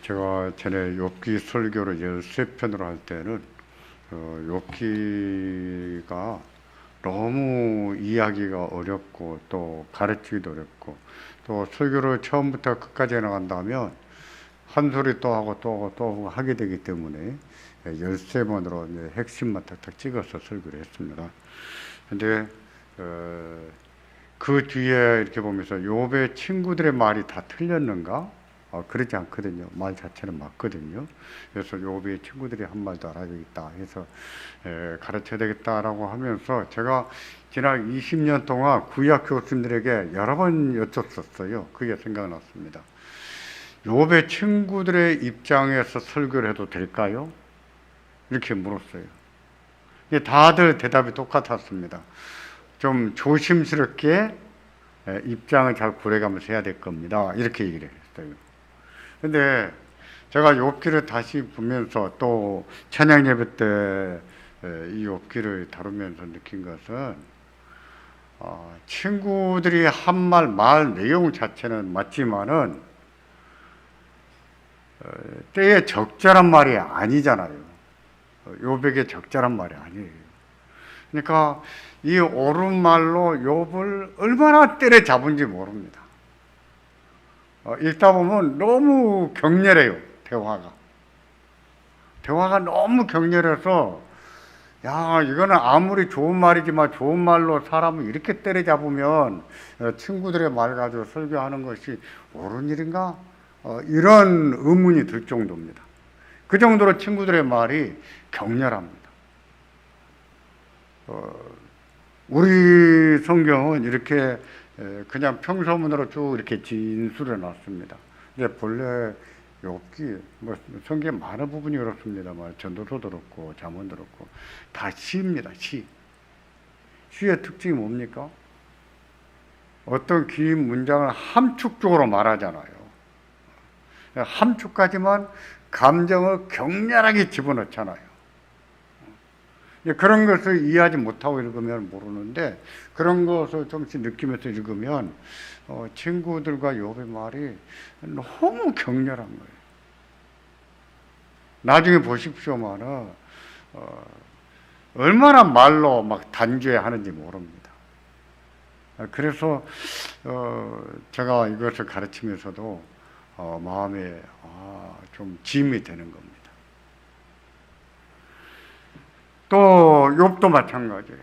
제가 전에 욥기 설교를 13편으로 할 때는 욥기가 너무 이해하기가 어렵고 또 가르치기도 어렵고 또 설교를 처음부터 끝까지 해나간다면 한 소리 또 하고 또 하고 또 하고 하게 되기 때문에 13번으로 핵심만 탁탁 찍어서 설교를 했습니다. 근데 그 뒤에 이렇게 보면서 욥의 친구들의 말이 다 틀렸는가? 그러지 않거든요. 말 자체는 맞거든요. 그래서 욥의 친구들이 한 말도 알아야겠다 해서 가르쳐야 되겠다라고 하면서 제가 지난 20년 동안 구약 교수님들에게 여러 번 여쭙었어요. 그게 생각났습니다. 욥의 친구들의 입장에서 설교를 해도 될까요? 이렇게 물었어요. 다들 대답이 똑같았습니다. 좀 조심스럽게 입장을 잘 고려가면서 해야 될 겁니다. 이렇게 얘기를 했어요. 근데 제가 욥기를 다시 보면서 또 찬양 예배 때 이 욥기를 다루면서 느낀 것은 친구들이 한 말 내용 자체는 맞지만은 때에 적절한 말이 아니잖아요. 욥에게 적절한 말이 아니에요. 그러니까 이 옳은 말로 욥을 얼마나 때려잡은지 모릅니다. 읽다 보면 너무 격렬해요. 대화가 너무 격렬해서 야, 이거는 아무리 좋은 말이지만 좋은 말로 사람을 이렇게 때려잡으면 친구들의 말 가지고 설교하는 것이 옳은 일인가? 이런 의문이 들 정도입니다. 그 정도로 친구들의 말이 격렬합니다. 우리 성경은 이렇게 그냥 평서문으로 쭉 이렇게 진술해 놨습니다. 근데 본래 욥기 성경에 많은 부분이 그렇습니다만 전도서도 그렇고 잠언도 그렇고 다 시입니다. 시의 특징이 뭡니까? 어떤 긴 문장을 함축적으로 말하잖아요. 함축까지만 감정을 격렬하게 집어넣잖아요. 그런 것을 이해하지 못하고 읽으면 모르는데 그런 것을 조금씩 느끼면서 읽으면 친구들과 욥의 말이 너무 격렬한 거예요. 나중에 보십시오만은 얼마나 말로 막 단죄하는지 모릅니다. 그래서 제가 이것을 가르치면서도 마음에 좀 짐이 되는 겁니다. 또 욥도 마찬가지예요.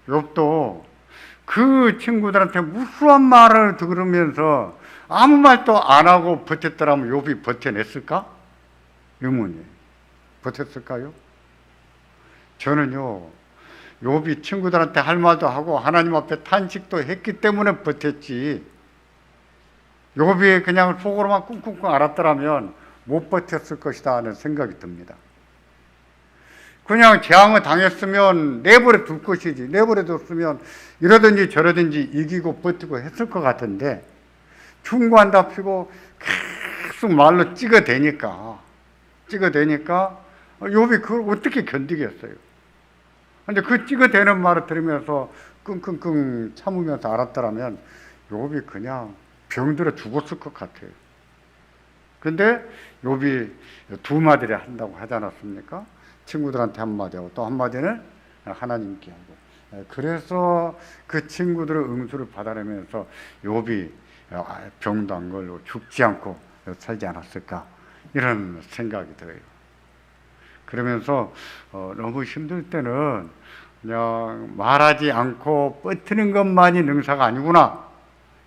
욥도 그 친구들한테 무수한 말을 들으면서 아무 말도 안 하고 버텼더라면 욥이 버텨냈을까? 의문이에요. 버텼을까요? 저는요, 욥이 친구들한테 할 말도 하고 하나님 앞에 탄식도 했기 때문에 버텼지, 욥이 그냥 속으로만 꿍꿍꿍 알았더라면 못 버텼을 것이다 하는 생각이 듭니다. 그냥 재앙을 당했으면 내버려 둘 것이지, 내버려 뒀으면 이러든지 저러든지 이기고 버티고 했을 것 같은데 충고한답시고 계속 말로 찍어대니까 욥이 그걸 어떻게 견디겠어요? 근데 그 찍어대는 말을 들으면서 끙끙끙 참으면서 알았더라면 욥이 그냥 병들어 죽었을 것 같아요. 근데 욥이 두 마디를 한다고 하지 않았습니까? 친구들한테 한마디 하고 또 한마디는 하나님께 하고, 그래서 그 친구들의 응수를 받아내면서 욥이 병도 안 걸리고 죽지 않고 살지 않았을까, 이런 생각이 들어요. 그러면서 너무 힘들 때는 그냥 말하지 않고 버티는 것만이 능사가 아니구나,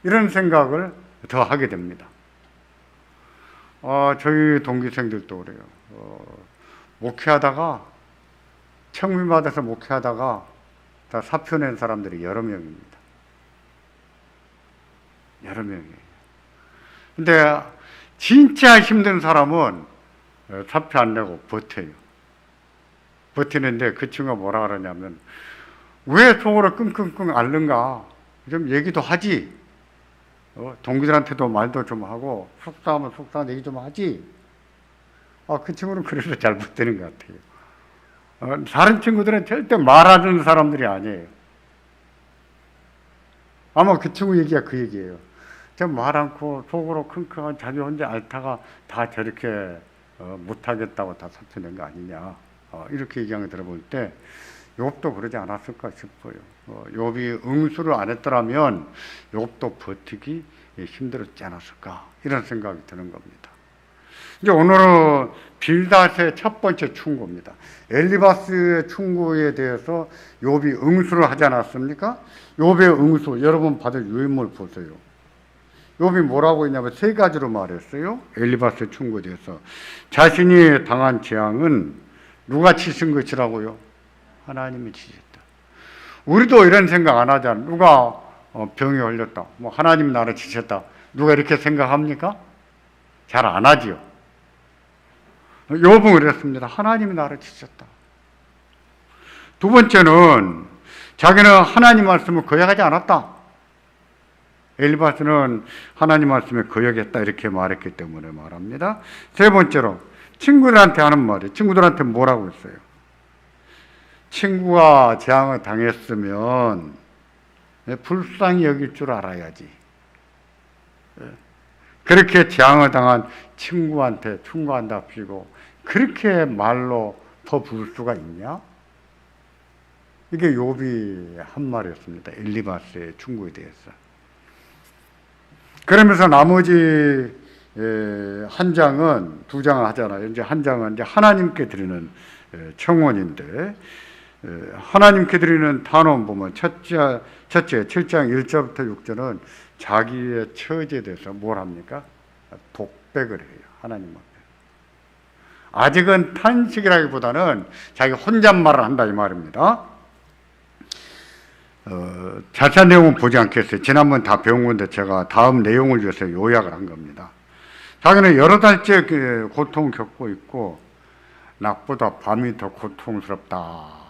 이런 생각을 더 하게 됩니다. 저희 동기생들도 그래요. 목회하다가, 청문 받아서 목회하다가 다 사표 낸 사람들이 여러 명입니다. 여러 명이에요. 근데 진짜 힘든 사람은 사표 안 내고 버텨요. 버티는데 그 친구가 뭐라 그러냐면, 왜 속으로 끙끙끙 앓는가? 좀 얘기도 하지. 동기들한테도 말도 좀 하고, 속상하면 속상한 얘기 좀 하지. 그 친구는 그래서 잘 버티는 것 같아요. 다른 친구들은 절대 말하는 사람들이 아니에요. 아마 그 친구 얘기가 그 얘기예요. 저 말 않고 속으로 킁킁한 자기 혼자 앓다가 다 저렇게 못하겠다고 다 사표낸 거 아니냐. 이렇게 얘기하는 거 들어볼 때 욥도 그러지 않았을까 싶어요. 욥이 응수를 안 했더라면 욥도 버티기 힘들었지 않았을까 이런 생각이 드는 겁니다. 이제 오늘은 빌닷의 첫 번째 충고입니다. 엘리바스의 충고에 대해서 욥이 응수를 하지 않았습니까? 욥의 응수, 여러분 받을 유인물 보세요. 욥이 뭐라고 했냐면 세 가지로 말했어요. 엘리바스의 충고에 대해서. 자신이 당한 재앙은 누가 치신 것이라고요? 하나님이 치셨다. 우리도 이런 생각 안 하잖아. 누가 병에 걸렸다. 뭐 하나님이 나를 치셨다. 누가 이렇게 생각합니까? 잘 안 하지요. 욥은 그랬습니다. 하나님이 나를 치셨다. 두 번째는 자기는 하나님 말씀을 거역하지 않았다. 엘리바스는 하나님 말씀에 거역했다 이렇게 말했기 때문에 말합니다. 세 번째로 친구들한테 하는 말이에요. 친구들한테 뭐라고 했어요? 친구가 재앙을 당했으면 불쌍히 여길 줄 알아야지. 그렇게 재앙을 당한 친구한테 충고한답시고 그렇게 말로 더 부을 수가 있냐? 이게 욥이 한 말이었습니다. 엘리바스의 충고에 대해서. 그러면서 나머지 한 장은 두 장을 하잖아요. 이제 한 장은 이제 하나님께 드리는 청원인데 하나님께 드리는 단원 보면 첫째 7장 1절부터 6절은 자기의 처지에 대해서 뭘 합니까? 독백을 해요. 하나님 앞에. 아직은 탄식이라기보다는 자기 혼잣말을 한다 이 말입니다. 자세한 내용은 보지 않겠어요. 지난번 다 배운 건데 제가 다음 내용을 위해서 요약을 한 겁니다. 자기는 여러 달째 고통을 겪고 있고 낮보다 밤이 더 고통스럽다.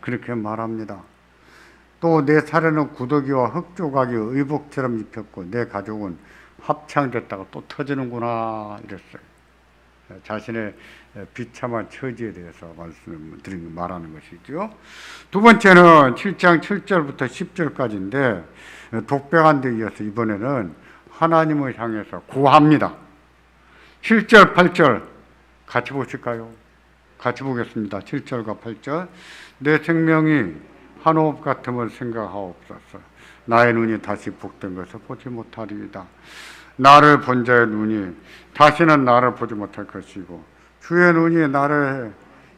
그렇게 말합니다. 또 내 살에는 구더기와 흙조각이 의복처럼 입혔고 내 가족은 합창됐다가 또 터지는구나 이랬어요. 자신의 비참한 처지에 대해서 말하는 것이죠. 두 번째는 7장 7절부터 10절까지인데 독백한 데 이어서 이번에는 하나님을 향해서 구합니다. 7절 8절 같이 보실까요? 같이 보겠습니다. 7절과 8절. 내 생명이 한호흡 같음을 생각하옵소서. 나의 눈이 다시 복된 것을 보지 못하리이다. 나를 본 자의 눈이 다시는 나를 보지 못할 것이고 주의 눈이 나를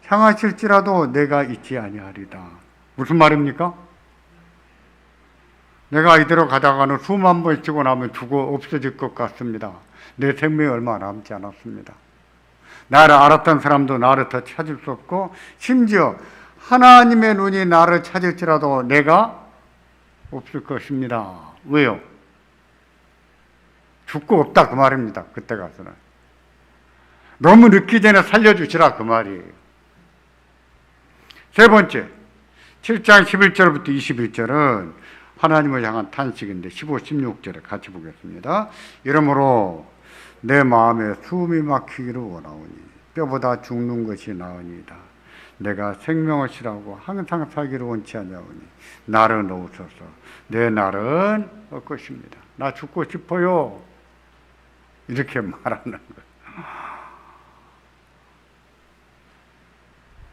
향하실지라도 내가 잊지 아니하리다. 무슨 말입니까? 내가 이대로 가다가는 수만 번 치고 나면 죽어 없어질 것 같습니다. 내 생명이 얼마 남지 않았습니다. 나를 알았던 사람도 나를 더 찾을 수 없고 심지어 하나님의 눈이 나를 찾을지라도 내가 없을 것입니다. 왜요? 죽고 없다 그 말입니다. 그때 가서는. 너무 늦기 전에 살려주시라 그 말이에요. 세 번째 7장 11절부터 21절은 하나님을 향한 탄식인데 15, 16절에 같이 보겠습니다. 이러므로 내 마음에 숨이 막히기를 원하오니 뼈보다 죽는 것이 나으니이다. 내가 생명을 싫어하고 항상 살기를 원치 않냐오니 나를 놓으소서. 내 날은 것입니다. 나 죽고 싶어요. 이렇게 말하는 거예요.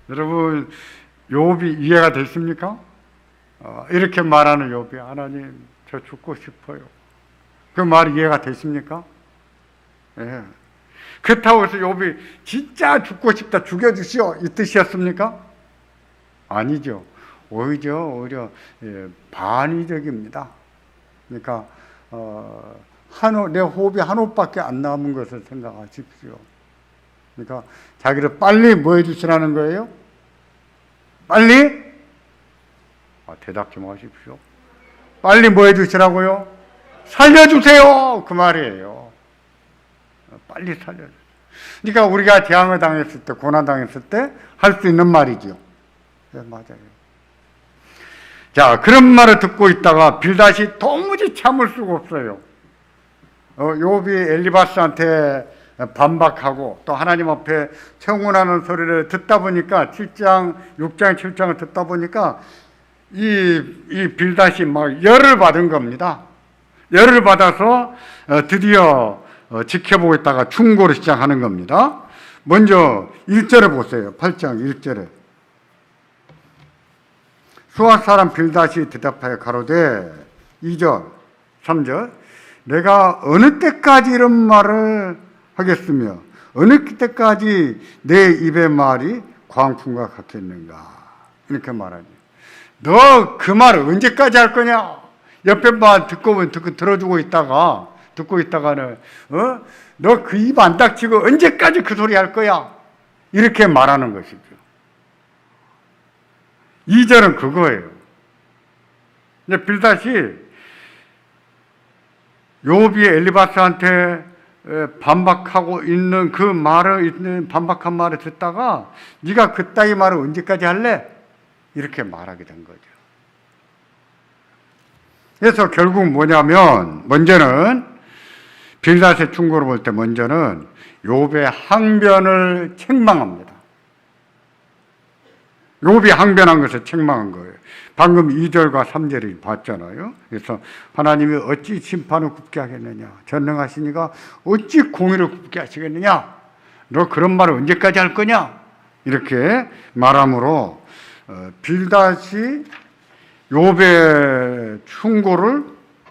여러분 욥이 이해가 됐습니까? 이렇게 말하는 욥이 하나님 저 죽고 싶어요. 그 말이 이해가 되십니까? 예. 그렇다고 해서 욥이 진짜 죽고 싶다 죽여주시오 이 뜻이었습니까? 아니죠. 오히려 반의적입니다. 그러니까 내 호흡이 한 호흡밖에 안 남은 것을 생각하십시오. 그러니까 자기를 빨리 뭐 해주시라는 거예요? 빨리? 대답 좀 하십시오. 빨리 뭐 해주시라고요? 살려주세요! 그 말이에요. 빨리 살려주세요. 그러니까 우리가 재앙을 당했을 때, 고난당했을 때 할 수 있는 말이죠. 네, 맞아요. 자, 그런 말을 듣고 있다가 빌닷이 도무지 참을 수가 없어요. 욥이 엘리바스한테 반박하고 또 하나님 앞에 청혼하는 소리를 듣다 보니까 7장, 6장, 7장을 듣다 보니까 이 빌닷이 막 열을 받은 겁니다. 열을 받아서 드디어 지켜보고 있다가 충고를 시작하는 겁니다. 먼저 1절을 보세요. 8장 1절에 수학 사람 빌닷이 대답하여 가로되 2절 3절 내가 어느 때까지 이런 말을 하겠으며 어느 때까지 내 입의 말이 광풍과 같겠는가 이렇게 말하지. 너 그 말을 언제까지 할 거냐? 옆에 말 듣고 들어주고 있다가 듣고 있다가는 너 그 입 안 닥치고 언제까지 그 소리 할 거야? 이렇게 말하는 것이죠. 2절은 그거예요. 이제 빌닷이 욥이 엘리바스한테 반박하고 있는 그 말을 반박한 말을 듣다가 네가 그따위 말을 언제까지 할래? 이렇게 말하게 된 거죠. 그래서 결국 뭐냐면 먼저는 빌닷의 충고를 볼 때 먼저는 욥의 항변을 책망합니다. 욥이 항변한 것을 책망한 거예요. 방금 2절과 3절을 봤잖아요. 그래서 하나님이 어찌 심판을 굽게 하겠느냐? 전능하시니가 어찌 공의를 굽게 하시겠느냐? 너 그런 말을 언제까지 할 거냐? 이렇게 말함으로 빌닷이 욥의 충고를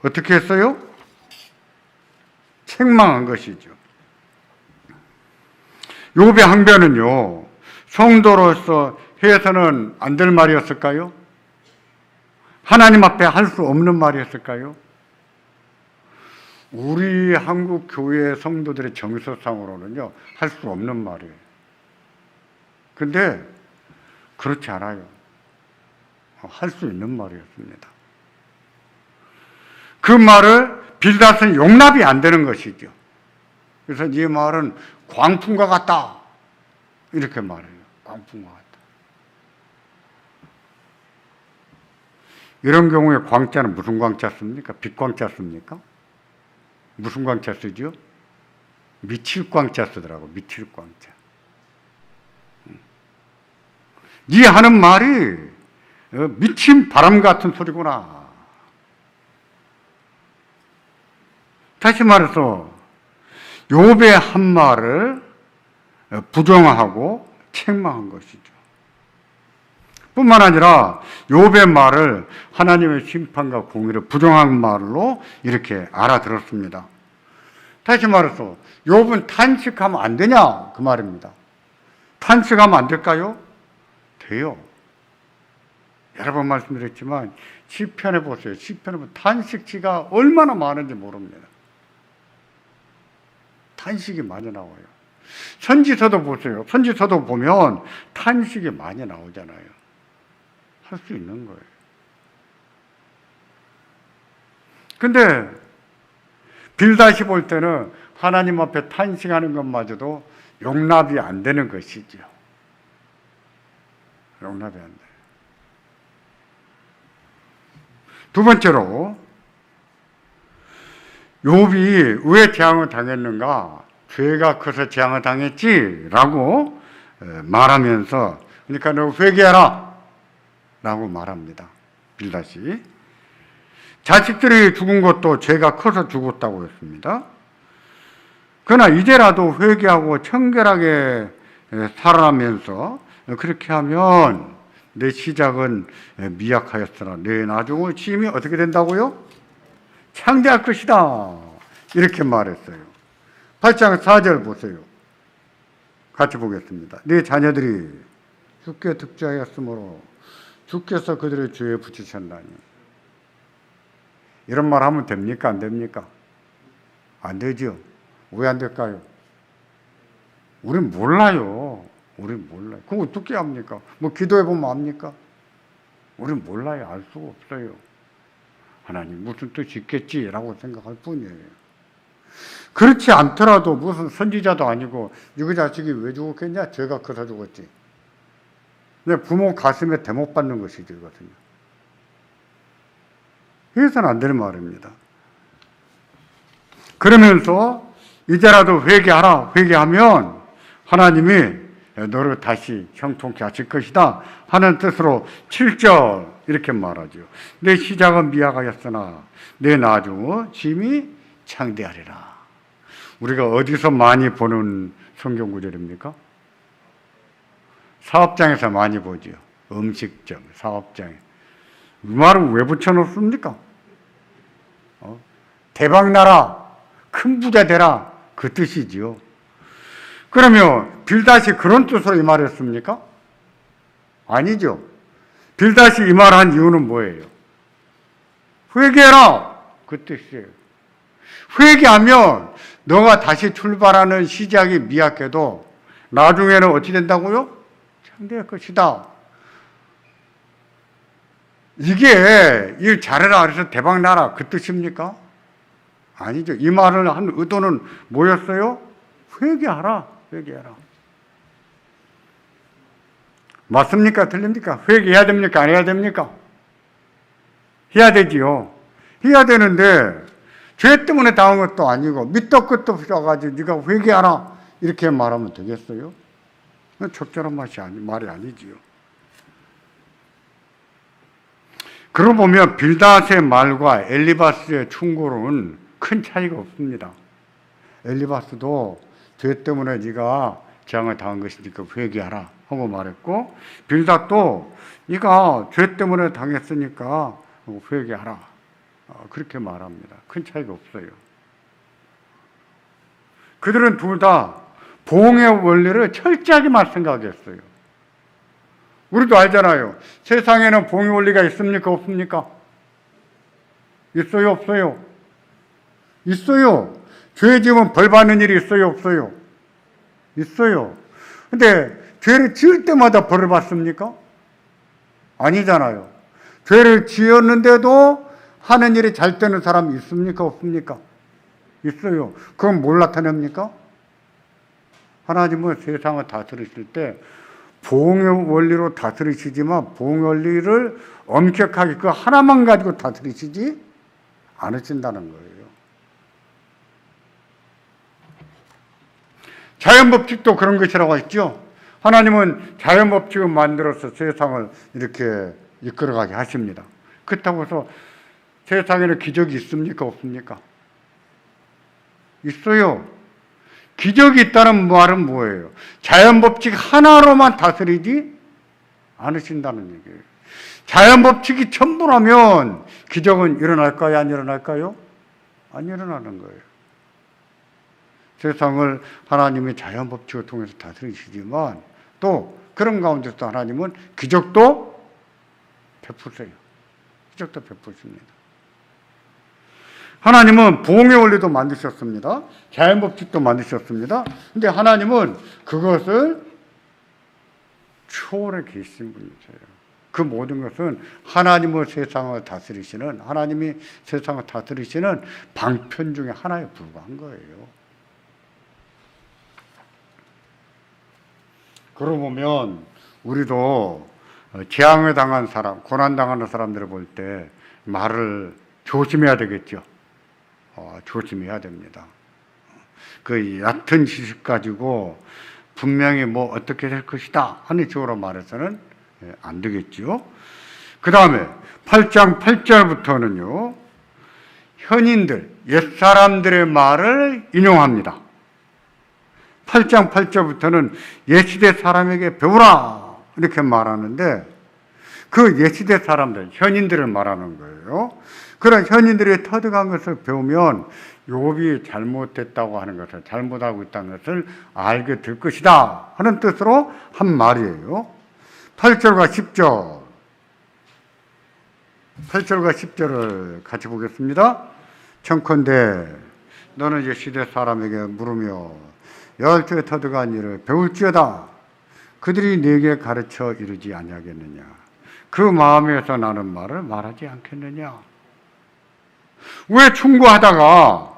어떻게 했어요? 책망한 것이죠. 욥의 항변은요, 성도로서 해서는 안 될 말이었을까요? 하나님 앞에 할 수 없는 말이었을까요? 우리 한국 교회 성도들의 정서상으로는요, 할 수 없는 말이에요. 근데 그렇지 않아요. 할 수 있는 말이었습니다. 그 말을 빌닷은 용납이 안 되는 것이죠. 그래서 이 말은 광풍과 같다. 이렇게 말해요. 광풍과 같다. 이런 경우에 광자는 무슨 광자 씁니까? 빛광자 씁니까? 무슨 광자 쓰죠? 미칠광자 쓰더라고. 미칠광자. 네 하는 말이 미친 바람 같은 소리구나. 다시 말해서 욥의 한 말을 부정하고 책망한 것이죠. 뿐만 아니라 욥의 말을 하나님의 심판과 공의를 부정한 말로 이렇게 알아들었습니다. 다시 말해서 욥은 탄식하면 안 되냐? 그 말입니다. 탄식하면 안 될까요? 돼요. 여러 번 말씀드렸지만 시편에 보세요. 시편에 보면 탄식치가 얼마나 많은지 모릅니다. 탄식이 많이 나와요. 선지서도 보세요. 선지서도 보면 탄식이 많이 나오잖아요. 할 수 있는 거예요. 근데 빌닷이 볼 때는 하나님 앞에 탄식하는 것마저도 용납이 안 되는 것이죠. 용납이 안 돼요. 두 번째로 욥이 왜 재앙을 당했는가? 죄가 커서 재앙을 당했지라고 말하면서, 그러니까 너 회개하라 라고 말합니다. 빌닷이. 자식들이 죽은 것도 죄가 커서 죽었다고 했습니다. 그러나 이제라도 회개하고 청결하게 살아가면서 그렇게 하면 내 시작은 미약하였으나 내 나중의 취임이 어떻게 된다고요? 창대할 것이다. 이렇게 말했어요. 8장 4절 보세요. 같이 보겠습니다. 네 자녀들이 주께 득죄하였으므로 주께서 그들의 죄에 붙이셨나니. 이런 말 하면 됩니까? 안 됩니까? 안 되죠. 왜 안 될까요? 우린 몰라요. 우린 몰라요. 그거 어떻게 합니까? 뭐 기도해보면 압니까? 우린 몰라요. 알 수가 없어요. 하나님 무슨 뜻이 있겠지라고 생각할 뿐이에요. 그렇지 않더라도 무슨 선지자도 아니고 이거 자식이 왜 죽었겠냐? 죄가 커서 죽었지. 근데 부모 가슴에 대못 받는 것이죠, 이거든요. 해서는 안 되는 말입니다. 그러면서 이제라도 회개하라. 회개하면 하나님이 너를 다시 형통케 하실 것이다 하는 뜻으로 7절 이렇게 말하죠. 내 시작은 미약하였으나 내 나중은 심히 창대하리라. 우리가 어디서 많이 보는 성경 구절입니까? 사업장에서 많이 보죠. 음식점, 사업장에. 이 말은 왜 붙여놓습니까? 대박나라, 큰 부자 되라, 그 뜻이지요. 그러면 빌닷이 그런 뜻으로 이 말을 했습니까? 아니죠. 빌닷이 이 말을 한 이유는 뭐예요? 회개해라, 그 뜻이에요. 회개하면 너가 다시 출발하는 시작이 미약해도 나중에는 어찌 된다고요? 창대할 것이다. 이게 일 잘해라 그래서 대박나라 그 뜻입니까? 아니죠. 이 말을 한 의도는 뭐였어요? 회개하라, 회개하라. 맞습니까? 틀립니까? 회개해야 됩니까? 안 해야 됩니까? 해야 되지요. 해야 되는데 죄 때문에 당한 것도 아니고 밑도 끝도 없어가지고 네가 회개하라 이렇게 말하면 되겠어요? 적절한 말이 아니지요. 그러고 보면 빌닷의 말과 엘리바스의 충고로는 큰 차이가 없습니다. 엘리바스도 죄 때문에 네가 재앙을 당한 것이니까 회개하라 하고 말했고, 빌닷도 네가 죄 때문에 당했으니까 회개하라 그렇게 말합니다. 큰 차이가 없어요. 그들은 둘 다 보응의 원리를 철저하게만 생각했어요. 우리도 알잖아요. 세상에는 보응의 원리가 있습니까? 없습니까? 있어요? 없어요? 있어요. 죄 지으면 벌 받는 일이 있어요? 없어요? 있어요. 근데 죄를 지을 때마다 벌을 받습니까? 아니잖아요. 죄를 지었는데도 하는 일이 잘 되는 사람이 있습니까? 없습니까? 있어요. 그건 뭘 나타냅니까? 하나님은 세상을 다스리실 때 보응의 원리로 다스리시지만 보응의 원리를 엄격하게 그 하나만 가지고 다스리시지 않으신다는 거예요. 자연법칙도 그런 것이라고 했죠. 하나님은 자연법칙을 만들어서 세상을 이렇게 이끌어가게 하십니다. 그렇다고 해서 세상에는 기적이 있습니까? 없습니까? 있어요. 기적이 있다는 말은 뭐예요? 자연법칙 하나로만 다스리지 않으신다는 얘기예요. 자연법칙이 전부라면 기적은 일어날까요? 안 일어날까요? 안 일어나는 거예요. 세상을 하나님의 자연법칙을 통해서 다스리시지만 또 그런 가운데서 하나님은 기적도 베푸세요. 기적도 베푸십니다. 하나님은 보응의 원리도 만드셨습니다. 자연법칙도 만드셨습니다. 근데 하나님은 그것을 초월해 계신 분이세요. 그 모든 것은 하나님의 세상을 다스리시는, 하나님이 세상을 다스리시는 방편 중에 하나에 불과한 거예요. 그러고 보면 우리도 재앙을 당한 사람, 고난당하는 사람들을 볼 때 말을 조심해야 되겠죠. 조심해야 됩니다. 그 얕은 지식 가지고 분명히 뭐 어떻게 될 것이다 하는 식으로 말해서는 안 되겠죠. 그 다음에 8장 8절부터는요, 현인들, 옛사람들의 말을 인용합니다. 8장 8절부터는 옛시대 사람에게 배우라 이렇게 말하는데 그 옛시대 사람들, 현인들을 말하는 거예요. 그런 현인들이 터득한 것을 배우면 욥이 잘못됐다고 하는 것을, 잘못하고 있다는 것을 알게 될 것이다 하는 뜻으로 한 말이에요. 8절과 10절 8절과 10절을 같이 보겠습니다. 청컨대 너는 옛시대 사람에게 물으며 열조에 터득한 일을 배울지어다. 그들이 네게 가르쳐 이르지 아니하겠느냐. 그 마음에서 나는 말을 말하지 않겠느냐. 왜 충고하다가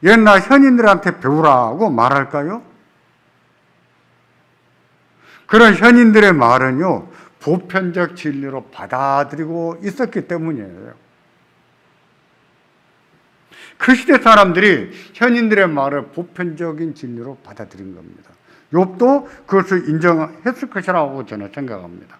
옛날 현인들한테 배우라고 말할까요? 그런 현인들의 말은요, 보편적 진리로 받아들이고 있었기 때문이에요. 그 시대 사람들이 현인들의 말을 보편적인 진리로 받아들인 겁니다. 욥도 그것을 인정했을 것이라고 저는 생각합니다.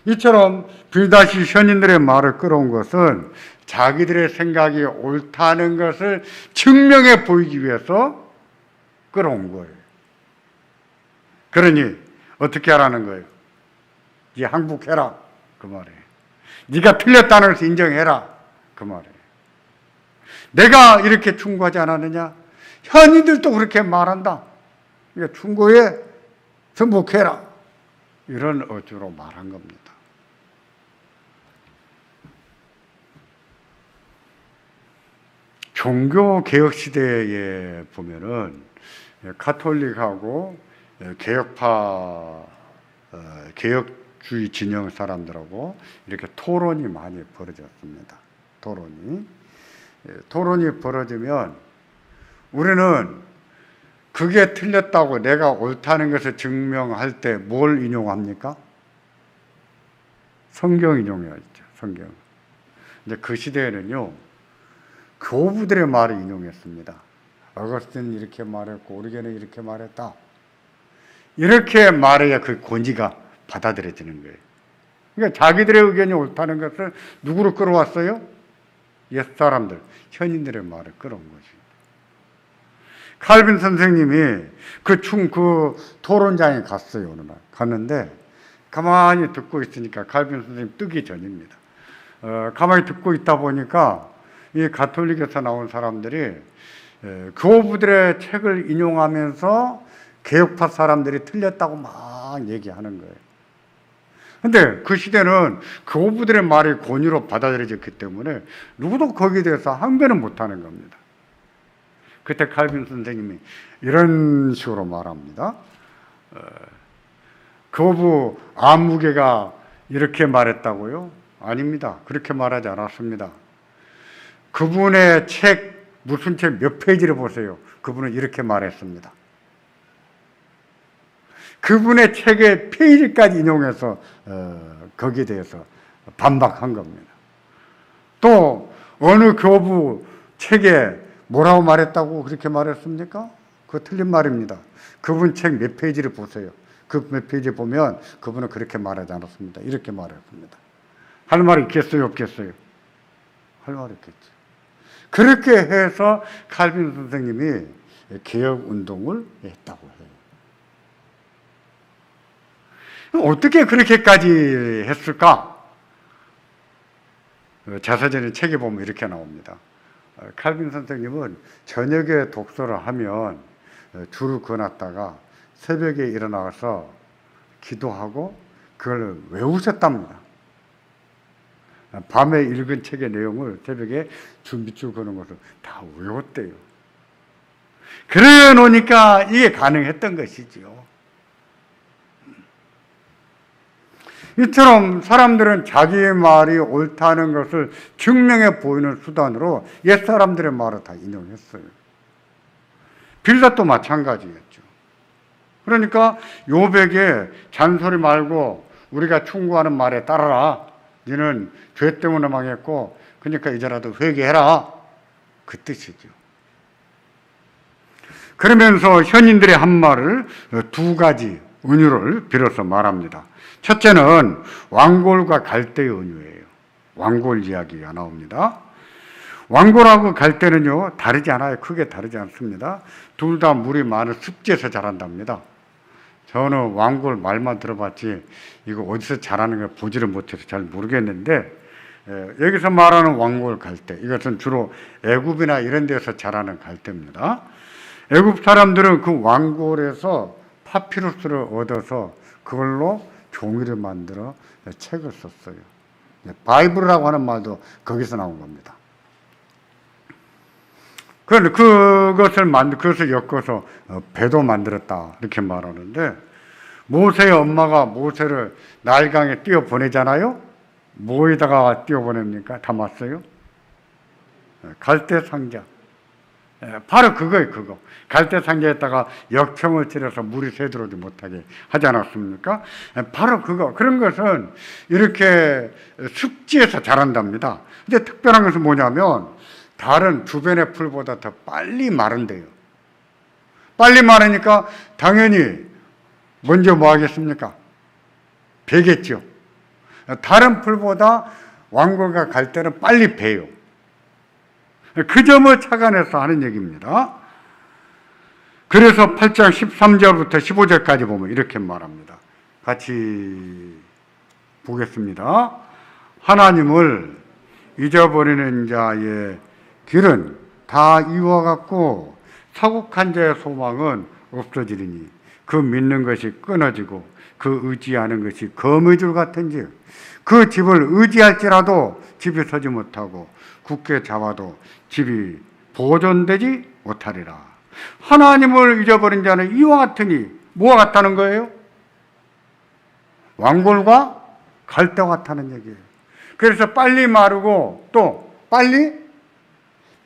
이처럼 빌닷이 현인들의 말을 끌어온 것은 자기들의 생각이 옳다는 것을 증명해 보이기 위해서 끌어온 거예요. 그러니 어떻게 하라는 거예요? 네 항복해라 그 말이에요. 네가 틀렸다는 것을 인정해라 그 말이에요. 내가 이렇게 충고하지 않았느냐? 현인들도 그렇게 말한다. 그러니까 충고에 승복해라. 이런 어조로 말한 겁니다. 종교개혁 시대에 보면은 가톨릭하고 개혁파, 개혁주의 진영 사람들하고 이렇게 토론이 많이 벌어졌습니다. 토론이 벌어지면 우리는 그게 틀렸다고 내가 옳다는 것을 증명할 때 뭘 인용합니까? 성경 인용해야죠. 성경. 근데 그 시대에는요, 교부들의 말을 인용했습니다. 어거스틴은 이렇게 말했고 오리겐은 이렇게 말했다. 이렇게 말해야 그 권위가 받아들여지는 거예요. 그러니까 자기들의 의견이 옳다는 것을 누구로 끌어왔어요? 옛사람들, 현인들의 말을 끌어온 것입니다. 칼빈 선생님이 그 토론장에 갔어요. 어느 날 갔는데 가만히 듣고 있으니까 칼빈 선생님 뜨기 전입니다. 가만히 듣고 있다 보니까 이 가톨릭에서 나온 사람들이 교부들의 책을 인용하면서 개혁파 사람들이 틀렸다고 막 얘기하는 거예요. 근데 그 시대는 교부들의 말이 권위로 받아들여졌기 때문에 누구도 거기에 대해서 항변을 못하는 겁니다. 그때 칼빈 선생님이 이런 식으로 말합니다. 교부 아무개가 이렇게 말했다고요? 아닙니다. 그렇게 말하지 않았습니다. 그분의 책, 무슨 책 몇 페이지를 보세요. 그분은 이렇게 말했습니다. 그분의 책의 페이지까지 인용해서 거기에 대해서 반박한 겁니다. 또 어느 교부 책에 뭐라고 말했다고 그렇게 말했습니까? 그거 틀린 말입니다. 그분 책 몇 페이지를 보세요. 그 몇 페이지 보면 그분은 그렇게 말하지 않았습니다. 이렇게 말했습니다. 할 말 있겠어요? 없겠어요? 할 말 있겠죠. 그렇게 해서 칼빈 선생님이 개혁운동을 했다고 해요. 어떻게 그렇게까지 했을까? 자서전의 책에 보면 이렇게 나옵니다. 칼빈 선생님은 저녁에 독서를 하면 줄을 그어놨다가 새벽에 일어나서 기도하고 그걸 외우셨답니다. 밤에 읽은 책의 내용을 새벽에 밑줄 그는 것을 다 외웠대요. 그래 놓으니까 이게 가능했던 것이지요. 이처럼 사람들은 자기의 말이 옳다는 것을 증명해 보이는 수단으로 옛사람들의 말을 다 인용했어요. 빌닷도 마찬가지였죠. 그러니까 욥에게 잔소리 말고 우리가 충고하는 말에 따라라. 너는 죄 때문에 망했고 그러니까 이제라도 회개해라. 그 뜻이죠. 그러면서 현인들의 한 말을 두 가지 은유를 빌어서 말합니다. 첫째는 왕골과 갈대의 은유예요. 왕골 이야기가 나옵니다. 왕골하고 갈대는요 다르지 않아요. 크게 다르지 않습니다. 둘 다 물이 많은 습지에서 자란답니다. 저는 왕골 말만 들어봤지 이거 어디서 자라는 걸 보지를 못해서 잘 모르겠는데 여기서 말하는 왕골 갈대 이것은 주로 애굽이나 이런 데서 자라는 갈대입니다. 애굽 사람들은 그 왕골에서 파피루스를 얻어서 그걸로 종이를 만들어 책을 썼어요. 바이블이라고 하는 말도 거기서 나온 겁니다. 그런데 그것을 엮어서 배도 만들었다 이렇게 말하는데 모세의 엄마가 모세를 나일강에 띄워 보내잖아요. 뭐에다가 띄워 보냅니까? 담았어요? 갈대 상자. 바로 그거예요. 그거. 갈대 상자에다가 역청을 칠해서 물이 새들어오지 못하게 하지 않았습니까? 바로 그거. 그런 것은 이렇게 습지에서 자란답니다. 근데 특별한 것은 뭐냐면 다른 주변의 풀보다 더 빨리 마른대요. 빨리 마르니까 당연히 먼저 뭐 하겠습니까? 베겠죠. 다른 풀보다 완골과 갈대는 빨리 배요. 그 점을 착안해서 하는 얘기입니다. 그래서 8장 13절부터 15절까지 보면 이렇게 말합니다. 같이 보겠습니다. 하나님을 잊어버리는 자의 길은 다 이와 같고 사국한 자의 소망은 없어지리니 그 믿는 것이 끊어지고 그 의지하는 것이 거미줄 같은지 그 집을 의지할지라도 집이 서지 못하고 굳게 잡아도 집이 보존되지 못하리라. 하나님을 잊어버린 자는 이와 같으니 뭐와 같다는 거예요? 완골과 갈대와 같다는 얘기예요. 그래서 빨리 마르고 또 빨리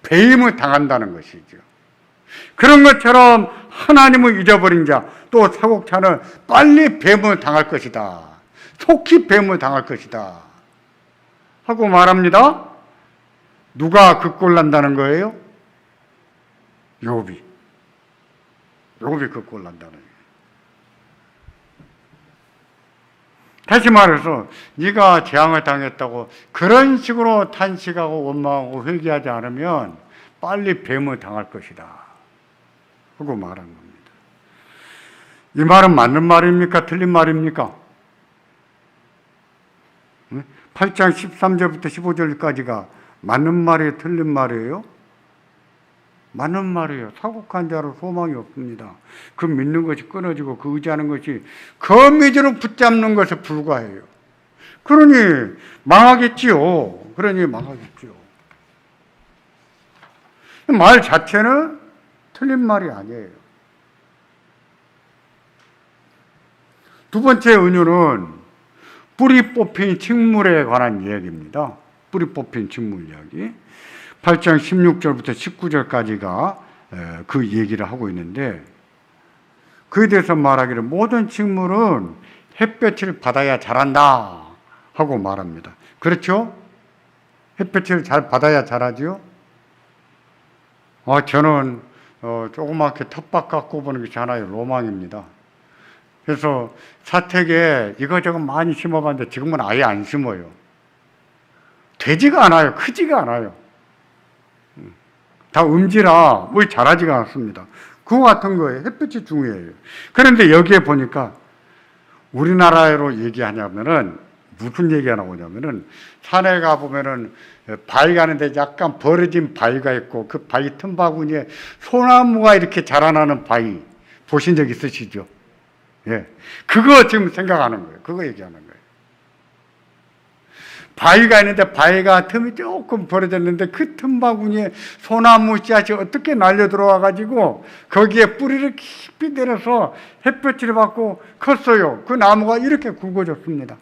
배임을 당한다는 것이죠. 그런 것처럼 하나님을 잊어버린 자, 또 사곡자는 빨리 배임을 당할 것이다. 속히 배임을 당할 것이다. 하고 말합니다. 누가 그 꼴 난다는 거예요? 욥이 그 꼴 난다는 거예요. 다시 말해서 네가 재앙을 당했다고 그런 식으로 탄식하고 원망하고 회개하지 않으면 빨리 뱀을 당할 것이다 하고 말한 겁니다. 이 말은 맞는 말입니까? 틀린 말입니까? 8장 13절부터 15절까지가 맞는 말이에요? 틀린 말이에요? 맞는 말이에요. 사곡한 자로 소망이 없습니다. 그 믿는 것이 끊어지고 그 의지하는 것이 거미줄을 붙잡는 것에 불과해요. 그러니 망하겠지요. 말 자체는 틀린 말이 아니에요. 두 번째 은유는 뿌리 뽑힌 식물에 관한 이야기입니다. 뿌리 뽑힌 식물 이야기. 8장 16절부터 19절까지가 그 얘기를 하고 있는데 그에 대해서 말하기를 모든 식물은 햇볕을 받아야 자란다 하고 말합니다. 그렇죠? 햇볕을 잘 받아야 자라죠? 저는 조그맣게 텃밭 갖고 보는 것이 하나의 로망입니다. 그래서 사택에 이거저거 많이 심어봤는데 지금은 아예 안 심어요. 되지가 않아요. 크지가 않아요. 다 음지라 뭐 자라지가 않습니다. 그거 같은 거예요. 햇빛이 중요해요. 그런데 여기에 보니까 우리나라로 얘기하냐면은 무슨 얘기가 나오냐면은 산에 가보면은 바위 가는데 약간 벌어진 바위가 있고 그 바위 틈바구니에 소나무가 이렇게 자라나는 바위 보신 적 있으시죠? 예. 그거 지금 생각하는 거예요. 그거 얘기하는 거예요. 바위가 있는데 바위가 틈이 조금 벌어졌는데 그 틈바구니에 소나무 씨앗이 어떻게 날려 들어와 가지고 거기에 뿌리를 깊이 내려서 햇볕을 받고 컸어요. 그 나무가 이렇게 굵어졌습니다.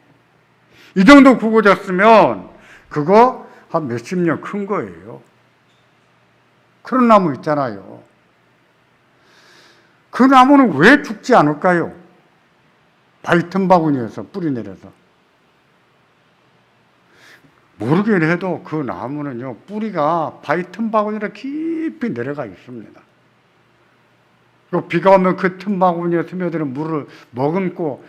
이 정도 굵어졌으면 그거 한 몇십 년 큰 거예요. 그런 나무 있잖아요. 그 나무는 왜 죽지 않을까요? 바위 틈바구니에서 뿌리 내려서. 모르긴 해도 그 나무는요, 뿌리가 바위 틈바구니로 깊이 내려가 있습니다. 비가 오면 그 틈바구니에 스며드는 물을 머금고,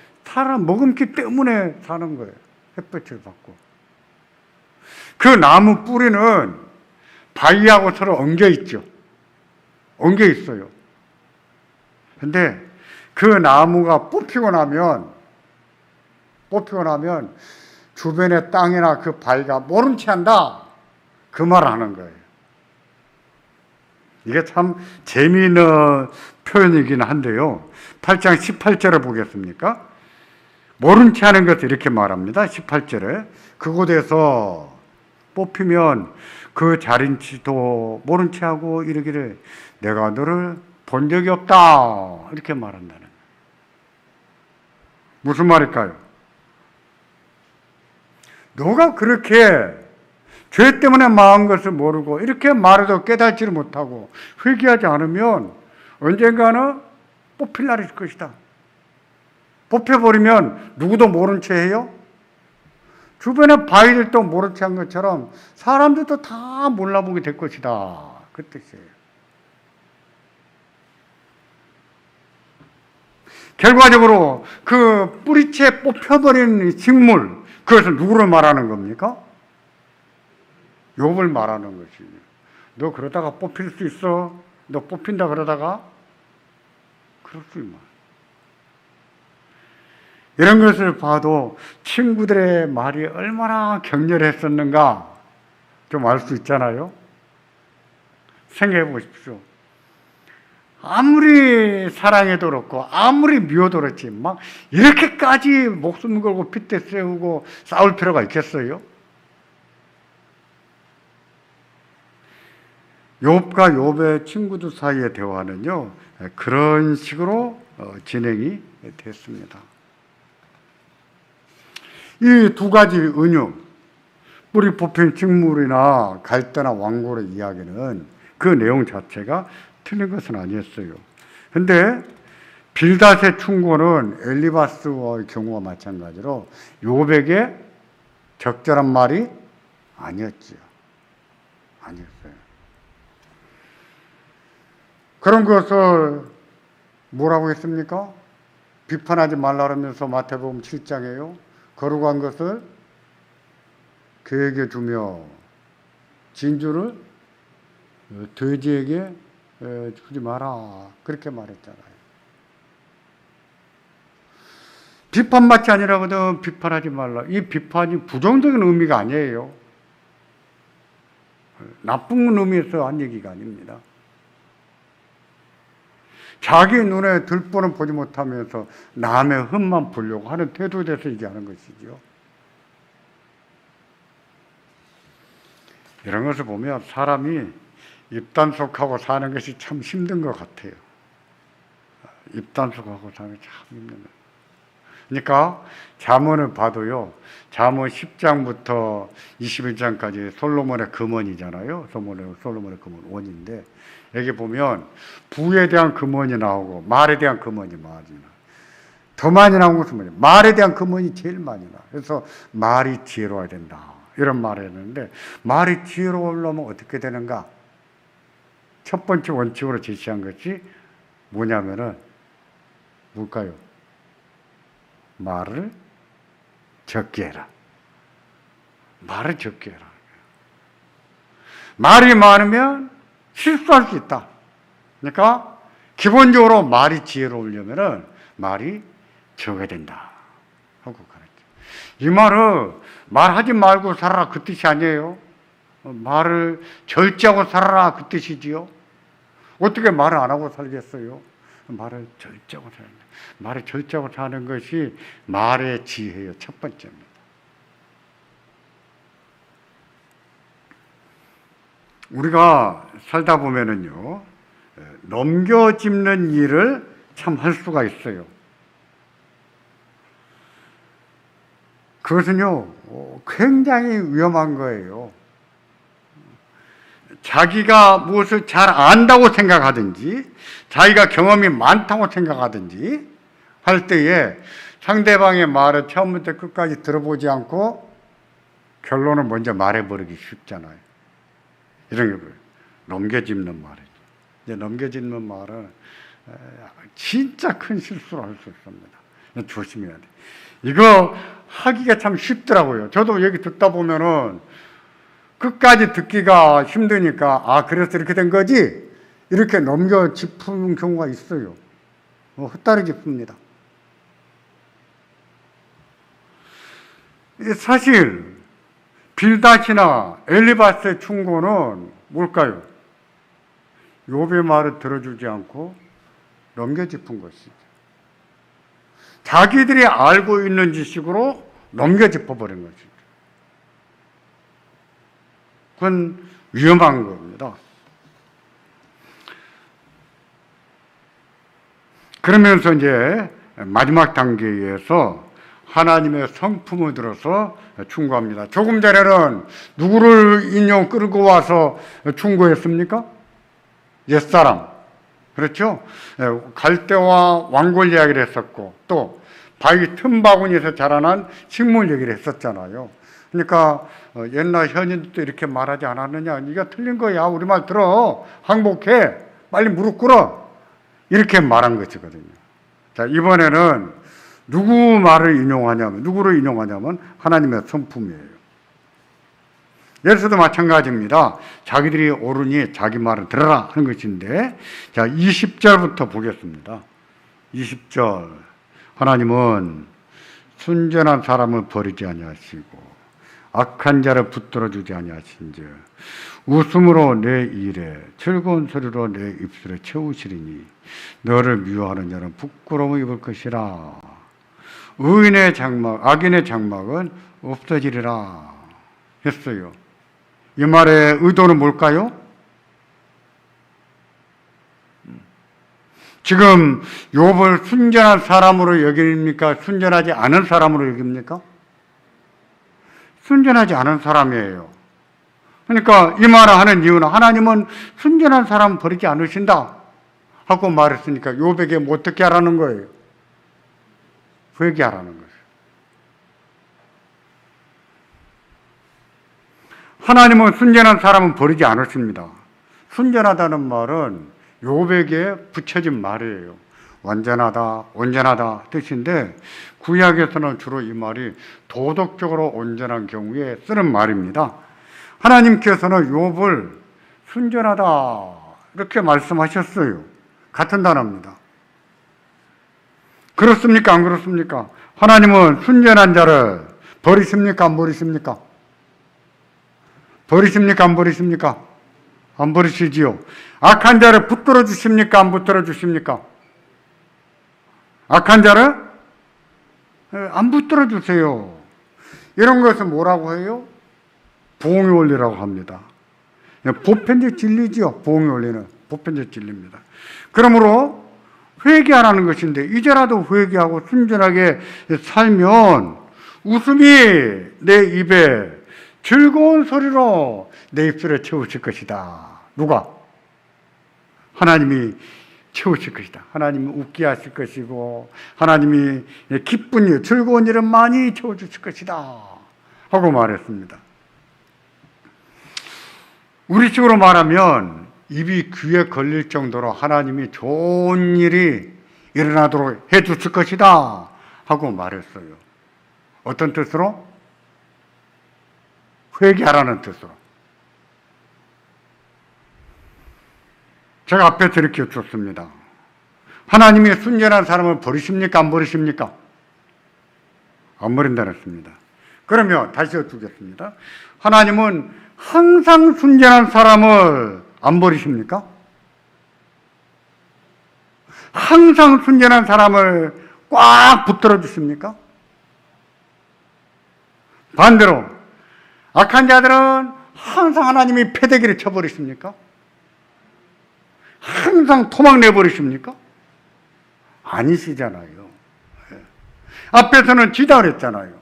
머금기 때문에 사는 거예요. 햇볕을 받고. 그 나무 뿌리는 바위하고 서로 엉겨 있죠. 엉겨 있어요. 근데 그 나무가 뽑히고 나면 주변의 땅이나 그 바위가 모른 체 한다. 그 말을 하는 거예요. 이게 참 재미있는 표현이긴 한데요. 8장 18절을 보겠습니까? 모른 체 하는 것을 이렇게 말합니다. 18절에. 그곳에서 뽑히면 그 자린치도 모른 체 하고 이르기를 내가 너를 본 적이 없다. 이렇게 말한다는 거예요. 무슨 말일까요? 너가 그렇게 죄 때문에 망한 것을 모르고 이렇게 말해도 깨닫지를 못하고 회개하지 않으면 언젠가는 뽑힐 날이 있을 것이다. 뽑혀버리면 누구도 모른 채 해요? 주변에 바위들도 모른 채 한 것처럼 사람들도 다 몰라보게 될 것이다. 그 뜻이에요. 결과적으로 그 뿌리채 뽑혀버린 식물, 그것은 누구를 말하는 겁니까? 욥을 말하는 것이죠. 너 그러다가 뽑힐 수 있어? 너 뽑힌다 그러다가? 그럴 수 있나? 이런 것을 봐도 친구들의 말이 얼마나 격렬했었는가 좀 알 수 있잖아요. 생각해 보십시오. 아무리 사랑해도 그렇고 아무리 미워도 그렇지 막 이렇게까지 목숨 걸고 핏대 세우고 싸울 필요가 있겠어요? 욥과 욥의 친구들 사이의 대화는요 그런 식으로 진행이 됐습니다. 이 두 가지 은유, 뿌리 뽑힌 식물이나 갈대나 왕골의 이야기는 그 내용 자체가 틀린 것은 아니었어요. 근데 빌닷의 충고는 엘리바스의 경우와 마찬가지로 욥에게 적절한 말이 아니었지요. 아니었어요. 그런 것을 뭐라고 했습니까? 비판하지 말라면서 마태복음 7장에요. 거룩한 것을 그에게 주며 진주를 돼지에게 주지 마라. 그렇게 말했잖아요. 비판받지 아니라거든 비판하지 말라. 이 비판이 부정적인 의미가 아니에요. 나쁜 의미에서 한 얘기가 아닙니다. 자기 눈에 들보는 보지 못하면서 남의 흠만 보려고 하는 태도에 대해서 얘기하는 것이죠. 이런 것을 보면 사람이 입단속하고 사는 것이 참 힘든 것 같아요. 입단속하고 사는 게 참 힘든 거예요. 그러니까 잠언을 봐도요. 잠언 10장부터 21장까지 솔로몬의 금언이잖아요. 솔로몬의 금언 원인데 여기 보면 부에 대한 금언이 나오고 말에 대한 금언이 많이 나. 더 많이 나온 것은 뭐냐? 말에 대한 금언이 제일 많이 나. 그래서 말이 지혜로워야 된다. 이런 말을 했는데 말이 지혜로우려면 어떻게 되는가? 첫 번째 원칙으로 제시한 것이 뭐냐면은 뭘까요? 말을 적게 해라. 말을 적게 해라. 말이 많으면 실수할 수 있다. 그러니까 기본적으로 말이 지혜로우려면은 말이 적어야 된다. 하고 가르쳐. 이 말은 말하지 말고 살아라 그 뜻이 아니에요. 말을 절제하고 살아라 그 뜻이지요. 어떻게 말을 안 하고 살겠어요? 말을 절제하고 살아야 된다. 말을 절제하고 사는 것이 말의 지혜예요. 첫 번째입니다. 우리가 살다 보면은요, 넘겨짚는 일을 참 할 수가 있어요. 그것은요, 굉장히 위험한 거예요. 자기가 무엇을 잘 안다고 생각하든지, 자기가 경험이 많다고 생각하든지 할 때에 상대방의 말을 처음부터 끝까지 들어보지 않고 결론을 먼저 말해버리기 쉽잖아요. 이런 게 넘겨짚는 말이죠. 이제 넘겨짚는 말은 진짜 큰 실수를 할 수 있습니다. 조심해야 돼. 이거 하기가 참 쉽더라고요. 저도 얘기 듣다 보면은 끝까지 듣기가 힘드니까 아 그래서 이렇게 된 거지? 이렇게 넘겨짚는 경우가 있어요. 헛다리 짚습니다. 사실 빌닷이나 엘리바스의 충고는 뭘까요? 욥의 말을 들어주지 않고 넘겨짚은 것이죠. 자기들이 알고 있는 지식으로 넘겨짚어버린 것이죠. 그건 위험한 겁니다. 그러면서 이제 마지막 단계에서 하나님의 성품을 들어서 충고합니다. 조금 전에는 누구를 인용 끌고 와서 충고했습니까? 옛사람. 그렇죠? 갈대와 왕골 이야기를 했었고 또 바위 틈바구니에서 자라난 식물 얘기를 했었잖아요. 그러니까 옛날 현인들도 이렇게 말하지 않았느냐. 네가 틀린 거야. 우리 말 들어. 항복해. 빨리 무릎 꿇어. 이렇게 말한 것이거든요. 자, 이번에는 누구 말을 인용하냐면, 누구를 인용하냐면 하나님의 성품이에요. 여기서도 마찬가지입니다. 자기들이 옳으니 자기 말을 들어라 하는 것인데, 자, 20절부터 보겠습니다. 20절. 하나님은 순전한 사람을 버리지 아니하시고 악한 자를 붙들어 주지 아니하신즉 웃음으로 내 일에 즐거운 소리로 내 입술에 채우시리니 너를 미워하는 자는 부끄러움을 입을 것이라. 의인의 장막, 악인의 장막은 없어지리라 했어요. 이 말의 의도는 뭘까요? 지금 욥을 순전한 사람으로 여깁니까? 순전하지 않은 사람으로 여깁니까? 순전하지 않은 사람이에요. 그러니까 이 말을 하는 이유는 하나님은 순전한 사람 버리지 않으신다 하고 말했으니까 욥에게 뭐 어떻게 하라는 거예요? 회개하라는 거예요. 하나님은 순전한 사람은 버리지 않으십니다. 순전하다는 말은 욥에게 붙여진 말이에요. 완전하다, 온전하다 뜻인데 구약에서는 주로 이 말이 도덕적으로 온전한 경우에 쓰는 말입니다. 하나님께서는 욥을 순전하다 이렇게 말씀하셨어요. 같은 단어입니다. 그렇습니까? 안 그렇습니까? 하나님은 순전한 자를 버리십니까? 안 버리십니까? 버리십니까? 안 버리십니까? 안 버리시지요. 악한 자를 붙들어 주십니까? 안 붙들어 주십니까? 악한 자를 안 붙들어 주세요. 이런 것을 뭐라고 해요? 보응의 원리라고 합니다. 보편적 진리지요. 보응의 원리는 보편적 진리입니다. 그러므로 회개하라는 것인데 이제라도 회개하고 순전하게 살면 웃음이 내 입에 즐거운 소리로 내 입술에 채우실 것이다. 누가? 하나님이 채우실 것이다. 하나님이 웃게 하실 것이고 하나님이 기쁜 일, 즐거운 일을 많이 채워주실 것이다 하고 말했습니다. 우리식으로 말하면 입이 귀에 걸릴 정도로 하나님이 좋은 일이 일어나도록 해주실 것이다 하고 말했어요. 어떤 뜻으로? 회개하라는 뜻으로. 제가 앞에서 이렇게 줬습니다. 하나님이 순전한 사람을 버리십니까? 안 버리십니까? 안 버린다고 했습니다. 그러면 다시 여쭙겠습니다. 하나님은 항상 순전한 사람을 안 버리십니까? 항상 순전한 사람을 꽉 붙들어 주십니까? 반대로 악한 자들은 항상 하나님이 패대기를 쳐버리십니까? 항상 토막 내버리십니까? 아니시잖아요. 앞에서는 지다 그랬잖아요.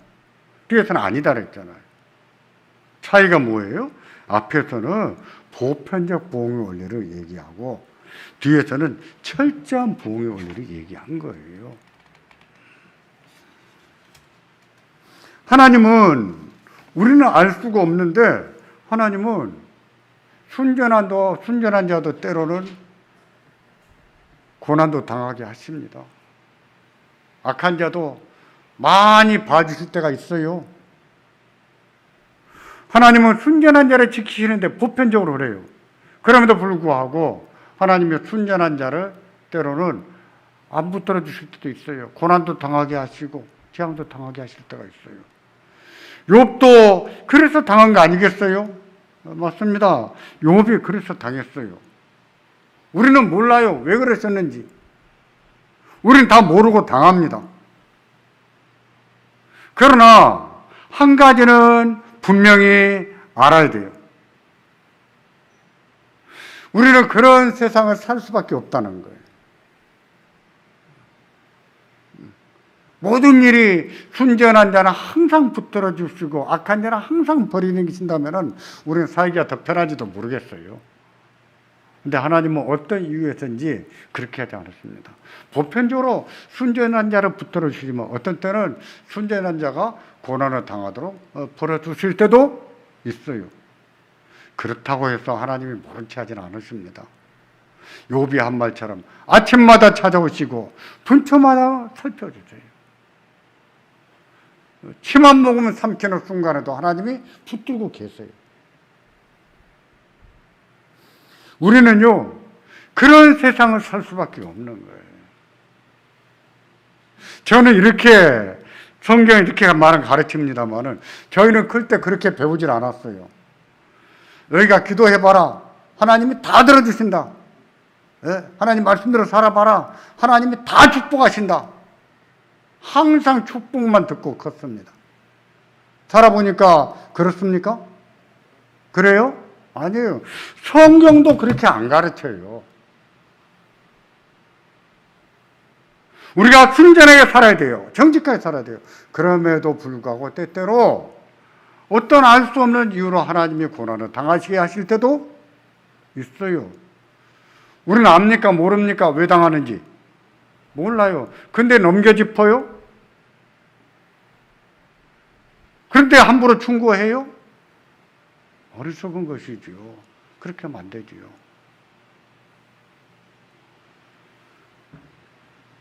뒤에서는 아니다 그랬잖아요. 차이가 뭐예요? 앞에서는 보편적 보응의 원리를 얘기하고 뒤에서는 철저한 보응의 원리를 얘기한 거예요. 하나님은 우리는 알 수가 없는데 하나님은 순전한 자도 때로는 고난도 당하게 하십니다. 악한 자도 많이 봐주실 때가 있어요. 하나님은 순전한 자를 지키시는데 보편적으로 그래요. 그럼에도 불구하고 하나님의 순전한 자를 때로는 안 붙들어 주실 때도 있어요. 고난도 당하게 하시고 재앙도 당하게 하실 때가 있어요. 욥도 그래서 당한 거 아니겠어요? 맞습니다. 욥이 그래서 당했어요. 우리는 몰라요. 왜 그랬었는지. 우리는 다 모르고 당합니다. 그러나 한 가지는 분명히 알아야 돼요. 우리는 그런 세상을 살 수밖에 없다는 거예요. 모든 일이 순전한 자는 항상 붙들어 주시고 악한 자는 항상 버리는 계신다면 우리는 살기가 더 편한지도 모르겠어요. 근데 하나님은 어떤 이유에서인지 그렇게 하지 않았습니다. 보편적으로 순전한 자를 붙들어 주시지만 어떤 때는 순전한 자가 고난을 당하도록 벌어주실 때도 있어요. 그렇다고 해서 하나님이 모른 체 하지는 않으십니다. 욥이 한 말처럼 아침마다 찾아오시고 분초마다 살펴주세요. 침만 먹으면 삼키는 순간에도 하나님이 붙들고 계세요. 우리는요, 그런 세상을 살 수밖에 없는 거예요. 저는 이렇게 성경에 이렇게 말은 가르칩니다만은 저희는 클 때 그렇게 배우질 않았어요. 너희가 기도해봐라. 하나님이 다 들어주신다. 예? 하나님 말씀대로 살아봐라. 하나님이 다 축복하신다. 항상 축복만 듣고 컸습니다. 살아보니까 그렇습니까? 그래요? 아니에요. 성경도 그렇게 안 가르쳐요. 우리가 순전하게 살아야 돼요. 정직하게 살아야 돼요. 그럼에도 불구하고 때때로 어떤 알 수 없는 이유로 하나님이 고난을 당하시게 하실 때도 있어요. 우리는 압니까? 모릅니까? 왜 당하는지? 몰라요. 근데 넘겨짚어요? 그런데 함부로 충고해요? 어리석은 것이지요. 그렇게 하면 안 되지요.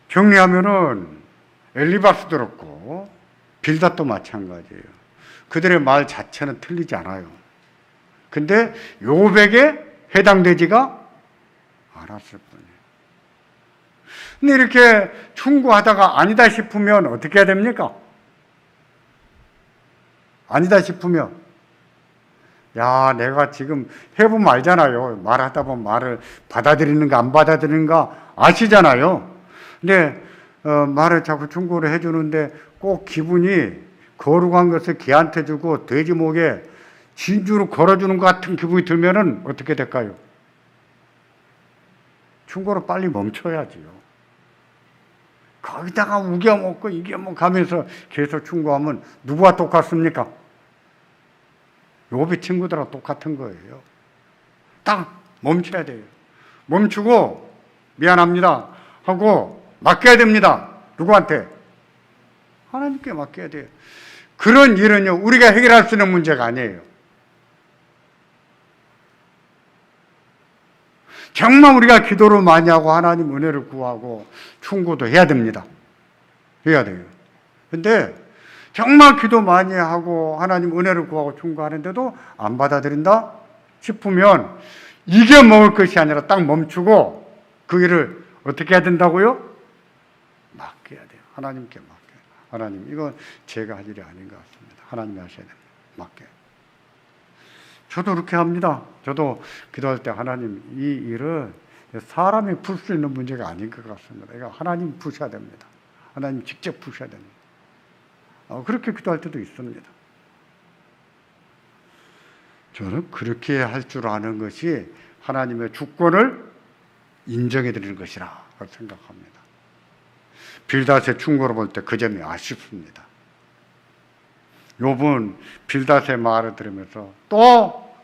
정리하면은 엘리바스도 그렇고 빌닷도 마찬가지예요. 그들의 말 자체는 틀리지 않아요. 근데 욥에게 해당되지가 않았을 뿐이에요. 근데 이렇게 충고하다가 아니다 싶으면 어떻게 해야 됩니까? 아니다 싶으면 야, 내가 지금 해보면 알잖아요. 말하다 보면 말을 받아들이는가 안 받아들이는가 아시잖아요. 근데 말을 자꾸 충고를 해주는데 꼭 기분이 거룩한 것을 개한테 주고 돼지 목에 진주로 걸어주는 것 같은 기분이 들면은 어떻게 될까요? 충고를 빨리 멈춰야지요. 거기다가 우겨먹고 이겨먹으면서 계속 충고하면 누구와 똑같습니까? 욥의 친구들하고 똑같은 거예요. 딱 멈춰야 돼요. 멈추고 미안합니다 하고 맡겨야 됩니다. 누구한테? 하나님께 맡겨야 돼요. 그런 일은요, 우리가 해결할 수 있는 문제가 아니에요. 정말 우리가 기도를 많이 하고 하나님 은혜를 구하고 충고도 해야 됩니다. 해야 돼요. 근데 정말 기도 많이 하고 하나님 은혜를 구하고 충고하는데도 안 받아들인다 싶으면 이겨 먹을 것이 아니라 딱 멈추고 그 일을 어떻게 해야 된다고요? 맡겨야 돼요. 하나님께 맡겨요. 하나님, 이건 제가 할 일이 아닌 것 같습니다. 하나님이 하셔야 됩니다. 맡겨요. 저도 그렇게 합니다. 저도 기도할 때 하나님, 이 일은 사람이 풀 수 있는 문제가 아닌 것 같습니다. 이거 하나님 푸셔야 됩니다. 하나님 직접 푸셔야 됩니다. 그렇게 기도할 때도 있습니다. 저는 그렇게 할 줄 아는 것이 하나님의 주권을 인정해 드리는 것이라 생각합니다. 빌닷의 충고를 볼 때 그 점이 아쉽습니다. 욥은 빌닷의 말을 들으면서 또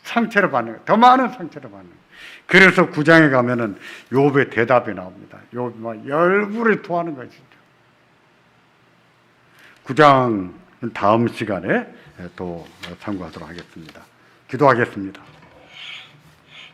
상처를 받는 거예요. 더 많은 상처를 받는 거예요. 그래서 9장에 가면은 욥의 대답이 나옵니다. 욥이 막 열불을 토하는 것이죠. 9장 다음 시간에 또 참고하도록 하겠습니다. 기도하겠습니다.